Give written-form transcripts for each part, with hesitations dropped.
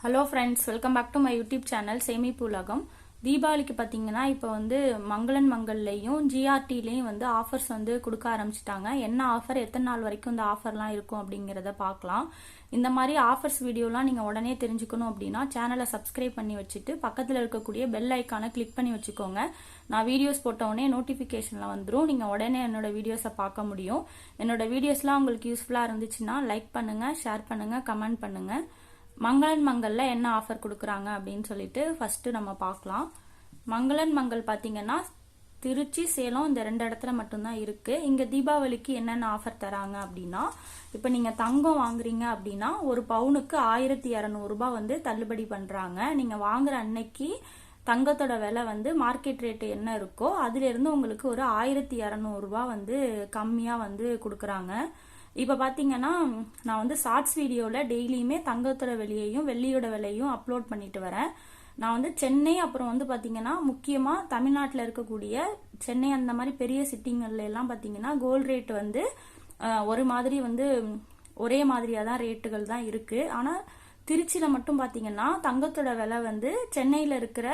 Hello friends, welcome back to my YouTube channel சேமிப்பு உலகம். தீபாவளிக்கு பார்த்தீங்கன்னா இப்போ வந்து மங்களன் மங்கள்லையும் ஜிஆர்டிலையும் வந்து ஆஃபர்ஸ் வந்து கொடுக்க ஆரம்பிச்சிட்டாங்க. என்ன ஆஃபர், எத்தனை நாள் வரைக்கும் இந்த ஆஃபர்லாம் இருக்கும் அப்படிங்கிறத பார்க்கலாம். இந்த மாதிரி ஆஃபர்ஸ் வீடியோலாம் நீங்கள் உடனே தெரிஞ்சுக்கணும் அப்படின்னா சேனலை சப்ஸ்கிரைப் பண்ணி வச்சுட்டு பக்கத்தில் இருக்கக்கூடிய பெல் ஐக்கானை கிளிக் பண்ணி வச்சுக்கோங்க. நான் வீடியோஸ் போட்ட உடனே நோட்டிஃபிகேஷனில் வந்துடும். நீங்கள் உடனே என்னோட வீடியோஸை பார்க்க முடியும். என்னோட வீடியோஸ்லாம் உங்களுக்கு யூஸ்ஃபுல்லாக இருந்துச்சுன்னா லைக் பண்ணுங்கள், ஷேர் பண்ணுங்கள், கமெண்ட் பண்ணுங்கள். மங்களன் மங்கல்ல என்ன ஆஃபர் கொடுக்குறாங்க அப்படின்னு சொல்லிட்டு ஃபர்ஸ்ட் நம்ம பார்க்கலாம். மங்களன் மங்கல் பார்த்தீங்கன்னா திருச்சி, சேலம் இந்த 2 இடத்துல மட்டும்தான் இருக்கு. இங்க தீபாவளிக்கு என்னென்ன ஆஃபர் தராங்க அப்படின்னா, இப்போ நீங்க தங்கம் வாங்குறீங்க அப்படின்னா ஒரு பவுனுக்கு 1200 ரூபாய் வந்து தள்ளுபடி பண்றாங்க. நீங்க வாங்குற அன்னைக்கு தங்கத்தோட விலை வந்து மார்க்கெட் ரேட்டு என்ன இருக்கோ அதுல இருந்து உங்களுக்கு ஒரு 1200 ரூபாய் வந்து கம்மியா வந்து கொடுக்குறாங்க. இப்போ பார்த்தீங்கன்னா நான் வந்து ஷார்ட்ஸ் வீடியோவில் டெய்லியுமே தங்கத்தோட விலையையும் வெள்ளியோட விலையும் அப்லோட் பண்ணிட்டு வரேன். நான் வந்து சென்னை, அப்புறம் வந்து பார்த்தீங்கன்னா முக்கியமாக தமிழ்நாட்டில் இருக்கக்கூடிய சென்னை அந்த மாதிரி பெரிய சிட்டிங்கள்ல எல்லாம் பார்த்தீங்கன்னா கோல்டு ரேட் வந்து ஒரு மாதிரி வந்து ஒரே மாதிரியாக தான் ரேட்டுகள் தான் இருக்கு. ஆனால் திருச்சியில் மட்டும் பார்த்தீங்கன்னா தங்கத்தோட விலை வந்து சென்னையில் இருக்கிற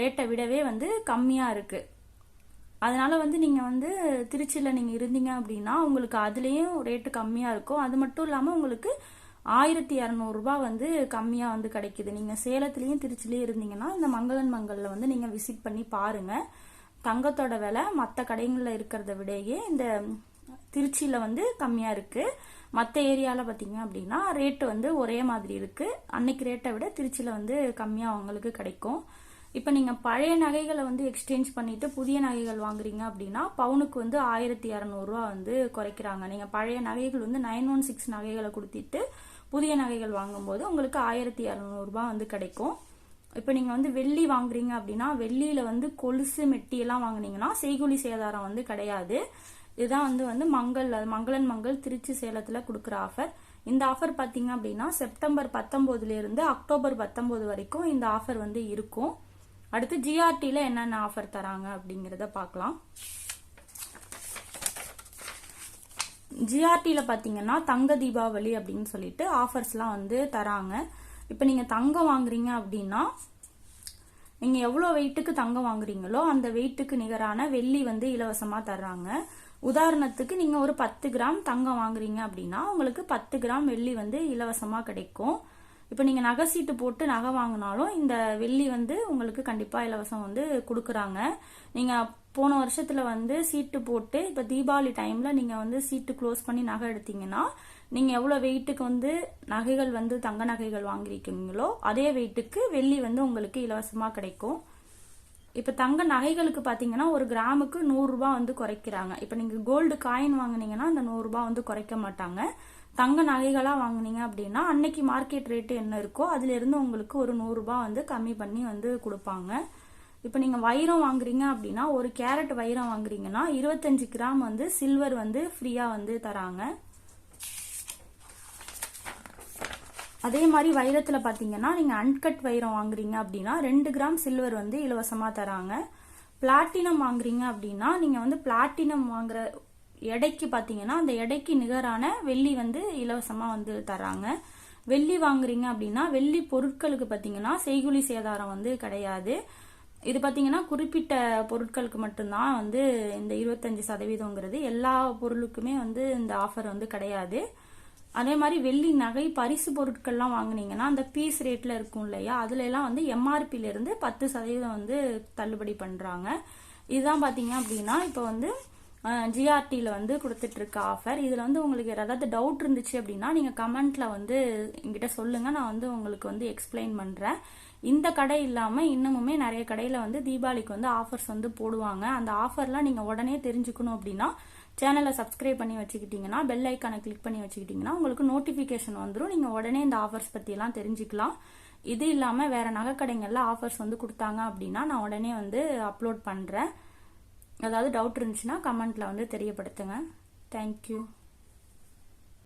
ரேட்டை விடவே வந்து கம்மியாக இருக்கு. அதனால வந்து நீங்க வந்து திருச்சியில நீங்க இருந்தீங்க அப்படின்னா உங்களுக்கு அதுலயும் ரேட்டு கம்மியா இருக்கும். அது மட்டும் இல்லாம உங்களுக்கு 1200 ரூபாய் வந்து கம்மியா வந்து கிடைக்குது. நீங்க சேலத்திலயும் திருச்சிலயும் இருந்தீங்கன்னா இந்த மங்களன் மங்கல்ல வந்து நீங்க விசிட் பண்ணி பாருங்க. தங்கத்தோட விலை மற்ற கடைகள்ல இருக்கிறத விடையே இந்த திருச்சியில வந்து கம்மியா இருக்கு. மற்ற ஏரியால பாத்தீங்க அப்படின்னா ரேட்டு வந்து ஒரே மாதிரி இருக்கு. அன்னைக்கு ரேட்டை விட திருச்சியில வந்து கம்மியா உங்களுக்கு கிடைக்கும். இப்போ நீங்க பழைய நகைகளை வந்து எக்ஸ்சேஞ்ச் பண்ணிட்டு புதிய நகைகள் வாங்குறீங்க அப்படின்னா பவுனுக்கு வந்து 1200 ரூபாய் வந்து குறைக்கிறாங்க. நீங்க பழைய நகைகள் வந்து 916 நகைகளை கொடுத்துட்டு புதிய நகைகள் வாங்கும்போது உங்களுக்கு 1200 ரூபாய் வந்து கிடைக்கும். இப்போ நீங்க வந்து வெள்ளி வாங்குறீங்க அப்படின்னா வெள்ளியில வந்து கொலுசு, மெட்டி எல்லாம் வாங்குனீங்கன்னா செய்கூலி சேதாரம் வந்து கிடையாது. இதுதான் வந்து மங்களன் மங்கல் திருச்சி, சேலத்துல கொடுக்குற ஆஃபர். இந்த ஆஃபர் பாத்தீங்க அப்படின்னா செப்டம்பர் 19 இருந்து அக்டோபர் 19 வரைக்கும் இந்த ஆஃபர் வந்து இருக்கும். அடுத்து ஜிஆர்டில என்னென்ன ஆஃபர் தராங்க அப்படிங்கறத பார்க்கலாம். ஜிஆர்டில பாத்தீங்கன்னா தங்க தீபாவளி அப்படின்னு சொல்லிட்டு ஆஃபர்ஸ்லாம் வந்து தராங்க. இப்போ நீங்க தங்கம் வாங்குறீங்க அப்படின்னா நீங்க எவ்வளவு வெயிட்டுக்கு தங்கம் வாங்குறீங்களோ அந்த வெயிட்டுக்கு நிகரான வெள்ளி வந்து இலவசமா தர்றாங்க. உதாரணத்துக்கு நீங்க ஒரு 10 கிராம் தங்கம் வாங்குறீங்க அப்படின்னா உங்களுக்கு 10 கிராம் வெள்ளி வந்து இலவசமா கிடைக்கும். இப்போ நீங்க நகை சீட்டு போட்டு நகை வாங்கினாலும் இந்த வெள்ளி வந்து உங்களுக்கு கண்டிப்பா இலவசம் வந்து கொடுக்குறாங்க. நீங்க போன வருஷத்துல வந்து சீட்டு போட்டு இப்ப தீபாவளி டைம்ல நீங்க வந்து சீட்டு க்ளோஸ் பண்ணி நகை எடுத்தீங்கன்னா நீங்க எவ்வளவு வெயிட்டுக்கு வந்து நகைகள் வந்து தங்க நகைகள் வாங்கிருக்கீங்களோ அதே வெயிட்டுக்கு வெள்ளி வந்து உங்களுக்கு இலவசமா கிடைக்கும். இப்ப தங்க நகைகளுக்கு பாத்தீங்கன்னா ஒரு கிராமுக்கு 100 ரூபாய் வந்து குறைக்கிறாங்க. இப்ப நீங்க கோல்டு காயின் வாங்குனீங்கன்னா அந்த 100 ரூபாய் வந்து குறைக்க மாட்டாங்க. தங்க நகைகளா வாங்குனீங்க அப்படின்னா அன்னைக்கு மார்க்கெட் ரேட்டு என்ன இருக்கோ அதுல இருந்து உங்களுக்கு ஒரு 100 ரூபாய் வந்து கம்மி பண்ணி வந்து கொடுப்பாங்க. இப்ப நீங்க வைரம் வாங்குறீங்க அப்படின்னா ஒரு கேரட் வைரம் வாங்குறீங்கன்னா 25 கிராம் வந்து சில்வர் வந்து ஃப்ரீயா வந்து தராங்க. அதே மாதிரி வைரத்துல பாத்தீங்கன்னா நீங்க அன்கட் வைரம் வாங்குறீங்க அப்படின்னா 2 கிராம் சில்வர் வந்து இலவசமா தராங்க. பிளாட்டினம் வாங்குறீங்க அப்படின்னா நீங்க வந்து பிளாட்டினம் வாங்குற எடைக்கு பாத்தீங்கன்னா அந்த எடைக்கு நிகரான வெள்ளி வந்து இலவசமா வந்து தராங்க. வெள்ளி வாங்குறீங்க அப்படின்னா வெள்ளி பொருட்களுக்கு பாத்தீங்கன்னா செய்கூலி சேதாரம் வந்து கிடையாது. இது பாத்தீங்கன்னா குறிப்பிட்ட பொருட்களுக்கு மட்டும்தான் வந்து இந்த 25% எல்லா பொருளுக்குமே வந்து இந்த ஆஃபர் வந்து கிடையாது. அதே மாதிரி வெள்ளி நகை பரிசு பொருட்கள்லாம் வாங்குனீங்கன்னா அந்த பீஸ் ரேட்ல இருக்கும் இல்லையா, அதுல எல்லாம் வந்து எம்ஆர்பில இருந்து 10% வந்து தள்ளுபடி பண்றாங்க. இதுதான் பாத்தீங்க அப்படின்னா இப்போ வந்து ஜிஆர்டில வந்து கொடுத்துட்டு இருக்க ஆஃபர். இதுல வந்து உங்களுக்கு ஏதாவது டவுட் இருந்துச்சு அப்படின்னா நீங்க கமெண்ட்ல வந்து என்கிட்ட சொல்லுங்க, நான் வந்து உங்களுக்கு வந்து எக்ஸ்பிளைன் பண்றேன். இந்த கடை இல்லாம இன்னமுமே நிறைய கடையில வந்து தீபாவளிக்கு வந்து ஆஃபர்ஸ் வந்து போடுவாங்க. அந்த ஆஃபர்லாம் நீங்க உடனே தெரிஞ்சுக்கணும் அப்படின்னா சேனலை சப்ஸ்கிரைப் பண்ணி வச்சுக்கிட்டீங்கன்னா பெல் ஐக்கானை கிளிக் பண்ணி வச்சுக்கிட்டீங்கன்னா உங்களுக்கு நோட்டிபிகேஷன் வந்துடும். நீங்க உடனே இந்த ஆஃபர்ஸ் பத்தி எல்லாம் தெரிஞ்சுக்கலாம். இது இல்லாம வேற நகை கடைகள்ல ஆஃபர்ஸ் வந்து கொடுத்தாங்க அப்படின்னா நான் உடனே வந்து அப்லோட் பண்றேன். ஏதாவது டவுட் இருந்துச்சுன்னா கமெண்ட்ல வந்து தெரியப்படுத்துங்க. தேங்க்யூ.